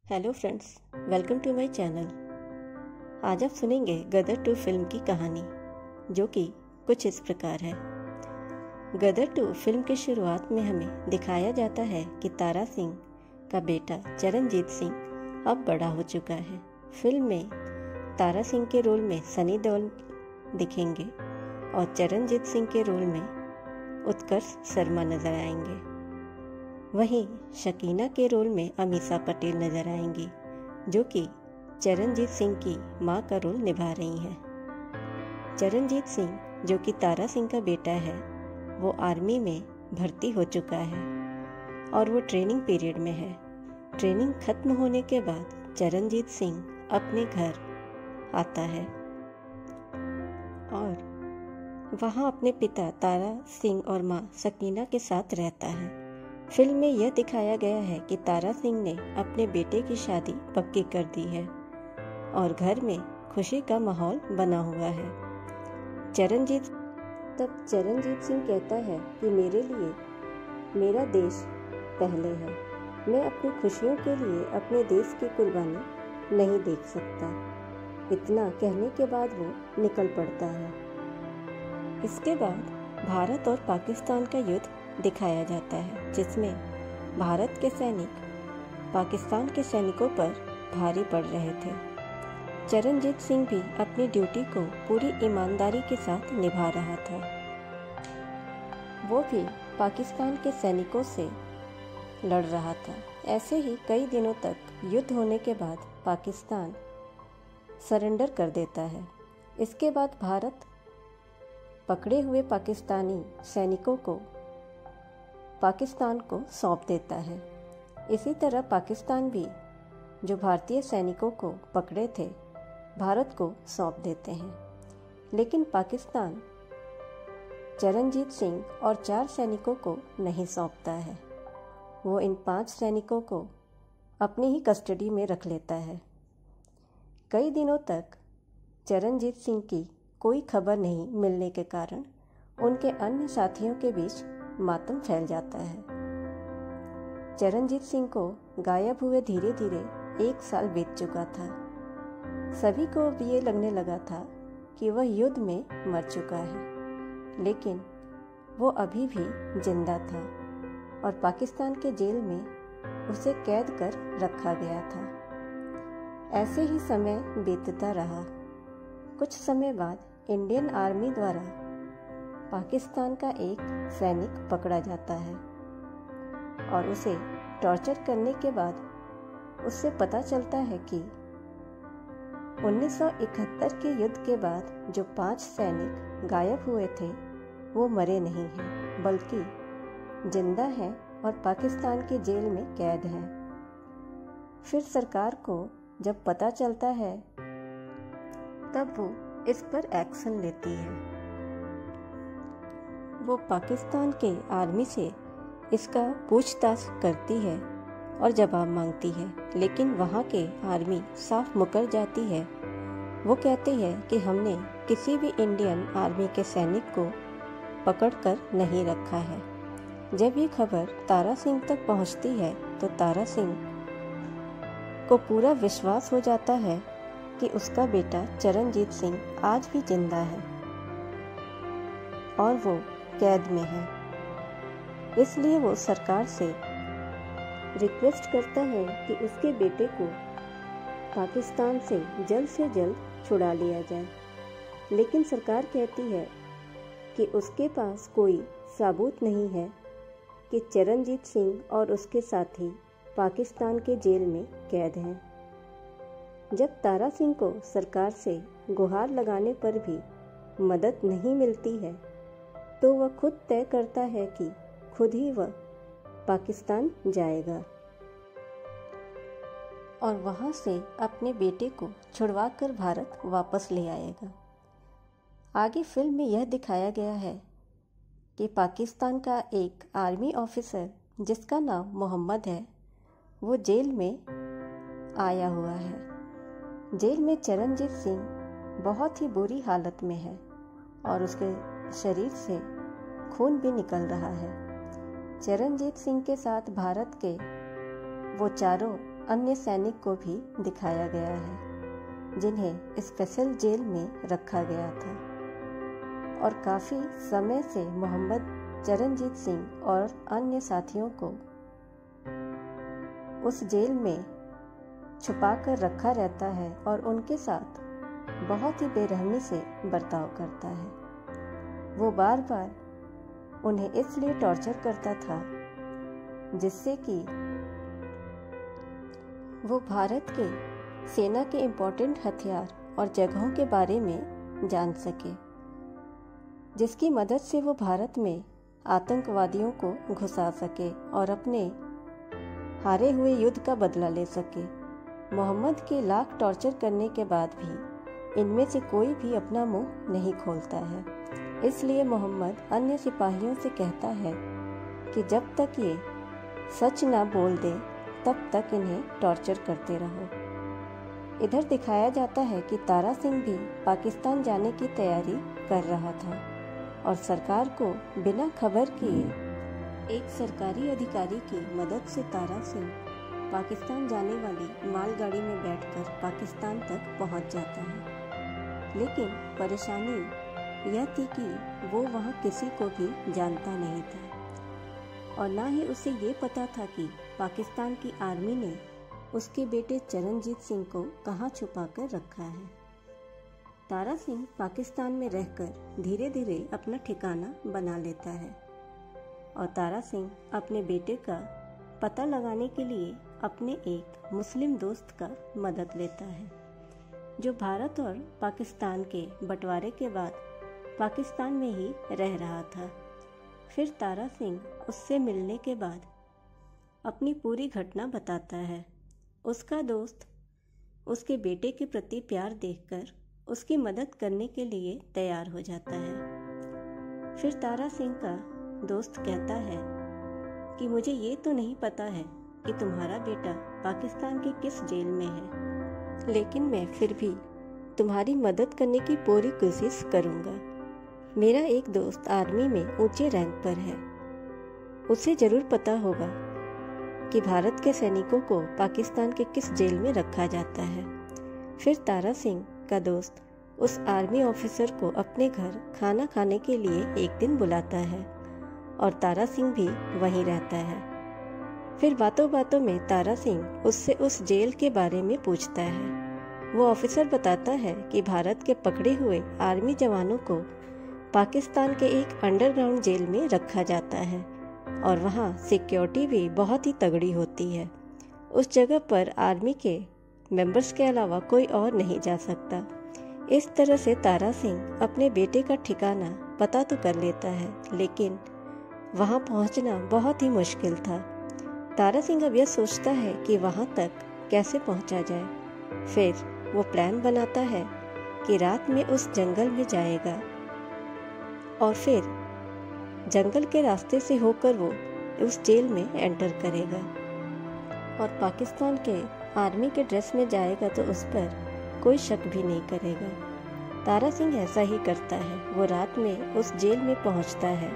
Hello friends, welcome to my channel. आज आप सुनेंगे गदर 2 फिल्म की कहानी, जो कि कुछ इस प्रकार है। गदर 2 फिल्म की शुरुआत में हमें दिखाया जाता है कि तारा सिंह का बेटा चरणजीत सिंह अब बड़ा हो चुका है। फिल्म में तारा सिंह के रोल में सनी देओल दिखेंगे और चरणजीत सिंह के रोल में उत्कर्ष शर्मा नजर आएंगे। वहीं शकीना के रोल में अमीषा पटेल नजर आएंगी, जो कि चरणजीत सिंह की मां का रोल निभा रही हैं। चरणजीत सिंह, जो कि तारा सिंह का बेटा है, वो आर्मी में भर्ती हो चुका है और वो ट्रेनिंग पीरियड में है। ट्रेनिंग खत्म होने के बाद चरणजीत सिंह अपने घर आता है और वहाँ अपने पिता तारा सिंह और माँ शकीना के साथ रहता है। फिल्म में यह दिखाया गया है कि तारा सिंह ने अपने बेटे की शादी पक्की कर दी है और घर में खुशी का माहौल बना हुआ है। चरणजीत सिंह कहता है कि मेरे लिए मेरा देश पहले है। मैं अपनी खुशियों के लिए अपने देश की कुर्बानी नहीं देख सकता। इतना कहने के बाद वो निकल पड़ता है। इसके बाद भारत और पाकिस्तान का युद्ध दिखाया जाता है, जिसमें भारत के सैनिक पाकिस्तान के सैनिकों पर भारी पड़ रहे थे। चरणजीत सिंह भी अपनी ड्यूटी को पूरी ईमानदारी के साथ निभा रहा था। वो भी पाकिस्तान के सैनिकों से लड़ रहा था। ऐसे ही कई दिनों तक युद्ध होने के बाद पाकिस्तान सरेंडर कर देता है। इसके बाद भारत पकड़े हुए पाकिस्तानी सैनिकों को पाकिस्तान को सौंप देता है। इसी तरह पाकिस्तान भी जो भारतीय सैनिकों को पकड़े थे, भारत को सौंप देते हैं। लेकिन पाकिस्तान चरणजीत सिंह और 4 सैनिकों को नहीं सौंपता है। वो इन 5 सैनिकों को अपनी ही कस्टडी में रख लेता है। कई दिनों तक चरणजीत सिंह की कोई खबर नहीं मिलने के कारण उनके अन्य साथियों के बीच मातम फैल जाता है। चरणजीत सिंह को गायब हुए धीरे धीरे 1 साल बीत चुका था। सभी को अब ये लगने लगा था कि वह युद्ध में मर चुका है, लेकिन वो अभी भी जिंदा था और पाकिस्तान के जेल में उसे कैद कर रखा गया था। ऐसे ही समय बीतता रहा। कुछ समय बाद इंडियन आर्मी द्वारा पाकिस्तान का एक सैनिक पकड़ा जाता है और उसे टॉर्चर करने के बाद उससे पता चलता है कि 1971 के युद्ध के बाद जो 5 सैनिक गायब हुए थे, वो मरे नहीं हैं, बल्कि जिंदा हैं और पाकिस्तान के जेल में कैद हैं। फिर सरकार को जब पता चलता है, तब वो इस पर एक्शन लेती है। वो पाकिस्तान के आर्मी से इसका पूछताछ करती है और जवाब मांगती है, लेकिन वहाँ के आर्मी साफ मुकर जाती है। वो कहती है कि हमने किसी भी इंडियन आर्मी के सैनिक को पकड़कर नहीं रखा है। जब ये खबर तारा सिंह तक पहुँचती है, तो तारा सिंह को पूरा विश्वास हो जाता है कि उसका बेटा चरणजीत सिंह आज भी जिंदा है और वो कैद में है। इसलिए वो सरकार से रिक्वेस्ट करता है कि उसके बेटे को पाकिस्तान से जल्द छुड़ा लिया जाए। लेकिन सरकार कहती है कि उसके पास कोई सबूत नहीं है कि चरणजीत सिंह और उसके साथी पाकिस्तान के जेल में कैद हैं। जब तारा सिंह को सरकार से गुहार लगाने पर भी मदद नहीं मिलती है, तो वह खुद तय करता है कि खुद ही वह पाकिस्तान जाएगा और वहां से अपने बेटे को छुड़वाकर भारत वापस ले आएगा। आगे फिल्म में यह दिखाया गया है कि पाकिस्तान का एक आर्मी ऑफिसर, जिसका नाम मोहम्मद है, वो जेल में आया हुआ है। जेल में चरणजीत सिंह बहुत ही बुरी हालत में है और उसके शरीर से खून भी निकल रहा है। चरणजीत सिंह के साथ भारत के वो चारों अन्य सैनिक को भी दिखाया गया है जिन्हें स्पेशल जेल में रखा गया था और काफ़ी समय से मोहम्मद चरणजीत सिंह और अन्य साथियों को उस जेल में छुपाकर रखा रहता है और उनके साथ बहुत ही बेरहमी से बर्ताव करता है। वो बार बार उन्हें इसलिए टॉर्चर करता था जिससे कि वो भारत के सेना के इम्पोर्टेंट हथियार और जगहों के बारे में जान सके, जिसकी मदद से वो भारत में आतंकवादियों को घुसा सके और अपने हारे हुए युद्ध का बदला ले सके। मोहम्मद के लाख टॉर्चर करने के बाद भी इनमें से कोई भी अपना मुंह नहीं खोलता है। इसलिए मोहम्मद अन्य सिपाहियों से कहता है कि जब तक ये सच ना बोल दे तब तक इन्हें टॉर्चर करते रहो। इधर दिखाया जाता है कि तारा सिंह भी पाकिस्तान जाने की तैयारी कर रहा था और सरकार को बिना खबर किए एक सरकारी अधिकारी की मदद से तारा सिंह पाकिस्तान जाने वाली मालगाड़ी में बैठकर पाकिस्तान तक पहुंच जाता है। लेकिन परेशानी यह थी कि वो वहां किसी को भी जानता नहीं था और ना ही उसे ये पता था कि पाकिस्तान की आर्मी ने उसके बेटे चरणजीत सिंह को कहाँ छुपा कर रखा है। तारा सिंह पाकिस्तान में रहकर धीरे धीरे अपना ठिकाना बना लेता है और तारा सिंह अपने बेटे का पता लगाने के लिए अपने एक मुस्लिम दोस्त का मदद लेता है जो भारत और पाकिस्तान के बंटवारे के बाद पाकिस्तान में ही रह रहा था। फिर तारा सिंह उससे मिलने के बाद अपनी पूरी घटना बताता है। उसका दोस्त उसके बेटे के प्रति प्यार देखकर उसकी मदद करने के लिए तैयार हो जाता है। फिर तारा सिंह का दोस्त कहता है कि मुझे ये तो नहीं पता है कि तुम्हारा बेटा पाकिस्तान के किस जेल में है, लेकिन मैं फिर भी तुम्हारी मदद करने की पूरी कोशिश करूँगा। मेरा एक दोस्त आर्मी में ऊंचे रैंक पर है, उसे ज़रूर पता होगा कि भारत के सैनिकों को पाकिस्तान के किस जेल में रखा जाता है। फिर तारा सिंह का दोस्त उस आर्मी ऑफिसर को अपने घर खाना खाने के लिए एक दिन बुलाता है और तारा सिंह भी वहीं रहता है। फिर बातों बातों में तारा सिंह उससे उस जेल के बारे में पूछता है। वो ऑफिसर बताता है कि भारत के पकड़े हुए आर्मी जवानों को पाकिस्तान के एक अंडरग्राउंड जेल में रखा जाता है और वहाँ सिक्योरिटी भी बहुत ही तगड़ी होती है। उस जगह पर आर्मी के मेंबर्स के अलावा कोई और नहीं जा सकता। इस तरह से तारा सिंह अपने बेटे का ठिकाना पता तो कर लेता है, लेकिन वहाँ पहुँचना बहुत ही मुश्किल था। तारा सिंह अब यह सोचता है कि वहाँ तक कैसे पहुँचा जाए। फिर वो प्लान बनाता है कि रात में उस जंगल में जाएगा और फिर जंगल के रास्ते से होकर वो उस जेल में एंटर करेगा और पाकिस्तान के आर्मी के ड्रेस में जाएगा तो उस पर कोई शक भी नहीं करेगा। तारा सिंह ऐसा ही करता है। वो रात में उस जेल में पहुंचता है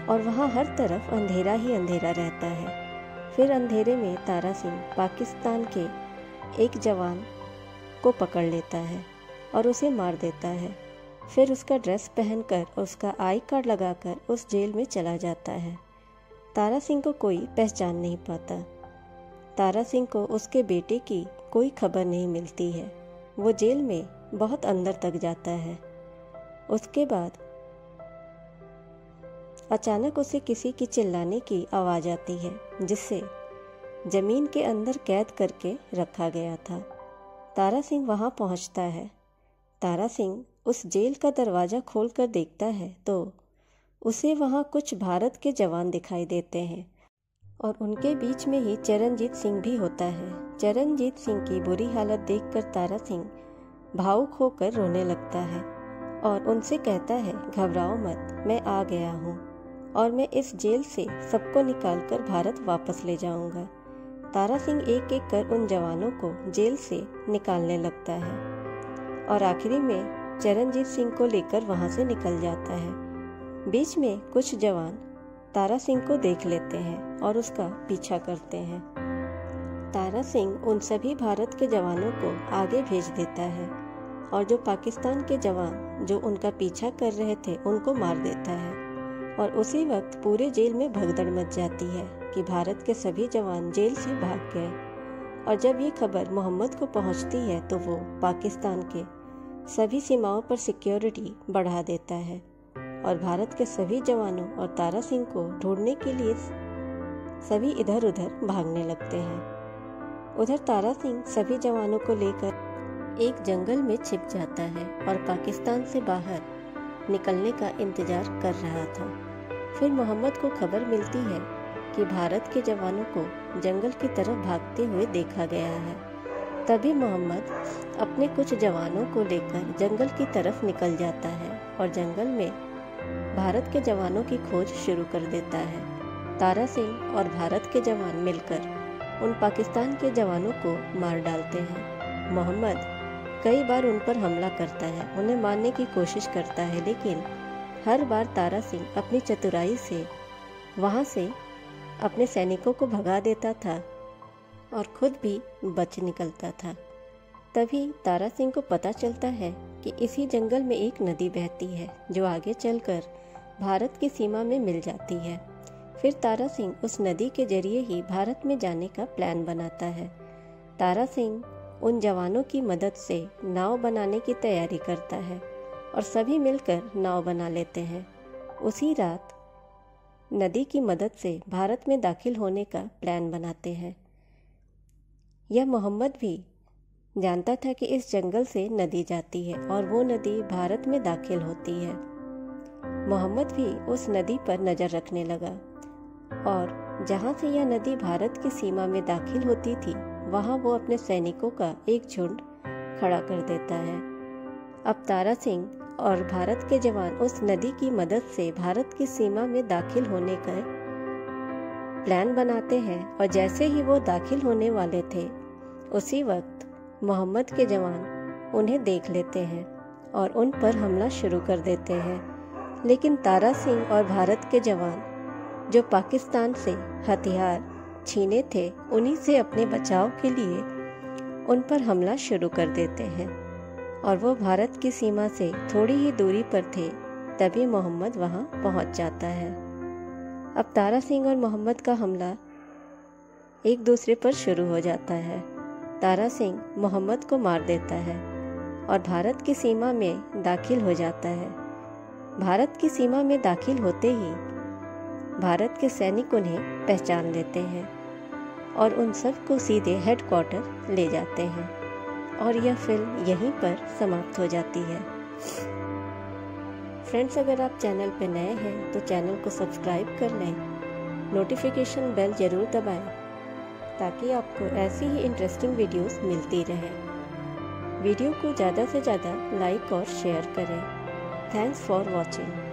और वहाँ हर तरफ अंधेरा ही अंधेरा रहता है। फिर अंधेरे में तारा सिंह पाकिस्तान के एक जवान को पकड़ लेता है और उसे मार देता है। फिर उसका ड्रेस पहनकर उसका आई कार्ड लगाकर उस जेल में चला जाता है। तारा सिंह को कोई पहचान नहीं पाता। तारा सिंह को उसके बेटे की कोई खबर नहीं मिलती है। वो जेल में बहुत अंदर तक जाता है। उसके बाद अचानक उसे किसी की चिल्लाने की आवाज़ आती है, जिससे जमीन के अंदर कैद करके रखा गया था। तारा सिंह वहां पहुंचता है। तारा सिंह उस जेल का दरवाज़ा खोलकर देखता है तो उसे वहां कुछ भारत के जवान दिखाई देते हैं और उनके बीच में ही चरणजीत सिंह भी होता है। चरणजीत सिंह की बुरी हालत देखकर तारा सिंह भावुक होकर रोने लगता है और उनसे कहता है, घबराओ मत, मैं आ गया हूँ और मैं इस जेल से सबको निकालकर भारत वापस ले जाऊंगा। तारा सिंह एक एक कर उन जवानों को जेल से निकालने लगता है और आखिरी में चरणजीत सिंह को लेकर वहां से निकल जाता है। बीच में कुछ जवान तारा सिंह को देख लेते हैं और उसका पीछा करते हैं। तारा सिंह उन सभी भारत के जवानों को आगे भेज देता है और जो पाकिस्तान के जवान जो उनका पीछा कर रहे थे उनको मार देता है। और उसी वक्त पूरे जेल में भगदड़ मच जाती है कि भारत के सभी जवान जेल से भाग गए। और जब ये खबर मोहम्मद को पहुंचती है तो वो पाकिस्तान के सभी सीमाओं पर सिक्योरिटी बढ़ा देता है और भारत के सभी जवानों और तारा सिंह को ढूंढने के लिए सभी इधर उधर भागने लगते हैं। उधर तारा सिंह सभी जवानों को लेकर एक जंगल में छिप जाता है और पाकिस्तान से बाहर निकलने का इंतजार कर रहा था। फिर मोहम्मद को खबर मिलती है कि भारत के जवानों को जंगल की तरफ भागते हुए देखा गया है। तभी मोहम्मद अपने कुछ जवानों को लेकर जंगल की तरफ निकल जाता है और जंगल में भारत के जवानों की खोज शुरू कर देता है। तारा सिंह और भारत के जवान मिलकर उन पाकिस्तान के जवानों को मार डालते हैं। मोहम्मद कई बार उन पर हमला करता है, उन्हें मारने की कोशिश करता है, लेकिन हर बार तारा सिंह अपनी चतुराई से वहां से अपने सैनिकों को भगा देता था और खुद भी बच निकलता था। तभी तारा सिंह को पता चलता है कि इसी जंगल में एक नदी बहती है जो आगे चलकर भारत की सीमा में मिल जाती है। फिर तारा सिंह उस नदी के जरिए ही भारत में जाने का प्लान बनाता है। तारा सिंह उन जवानों की मदद से नाव बनाने की तैयारी करता है और सभी मिलकर नाव बना लेते हैं। उसी रात नदी की मदद से भारत में दाखिल होने का प्लान बनाते हैं। यह मोहम्मद भी जानता था कि इस जंगल से नदी जाती है और वो नदी भारत में दाखिल होती है। मोहम्मद भी उस नदी पर नज़र रखने लगा और जहाँ से यह नदी भारत की सीमा में दाखिल होती थी वहाँ वो अपने सैनिकों का एक झुंड खड़ा कर देता है। अब तारा सिंह और भारत के जवान उस नदी की मदद से भारत की सीमा में दाखिल होने का प्लान बनाते हैं और जैसे ही वो दाखिल होने वाले थे उसी वक्त मोहम्मद के जवान उन्हें देख लेते हैं और उन पर हमला शुरू कर देते हैं। लेकिन तारा सिंह और भारत के जवान जो पाकिस्तान से हथियार छीने थे उन्हीं से अपने बचाव के लिए उन पर हमला शुरू कर देते हैं और वो भारत की सीमा से थोड़ी ही दूरी पर थे। तभी मोहम्मद वहां पहुंच जाता है। अब तारा सिंह और मोहम्मद का हमला एक दूसरे पर शुरू हो जाता है। तारा सिंह मोहम्मद को मार देता है और भारत की सीमा में दाखिल हो जाता है। भारत की सीमा में दाखिल होते ही भारत के सैनिक उन्हें पहचान लेते हैं और उन सब को सीधे हेडक्वार्टर ले जाते हैं और यह फिल्म यहीं पर समाप्त हो जाती है। फ्रेंड्स, अगर आप चैनल पर नए हैं तो चैनल को सब्सक्राइब कर लें, नोटिफिकेशन बेल ज़रूर दबाएं ताकि आपको ऐसी ही इंटरेस्टिंग वीडियोस मिलती रहें। वीडियो को ज़्यादा से ज़्यादा लाइक और शेयर करें। Thanks for watching.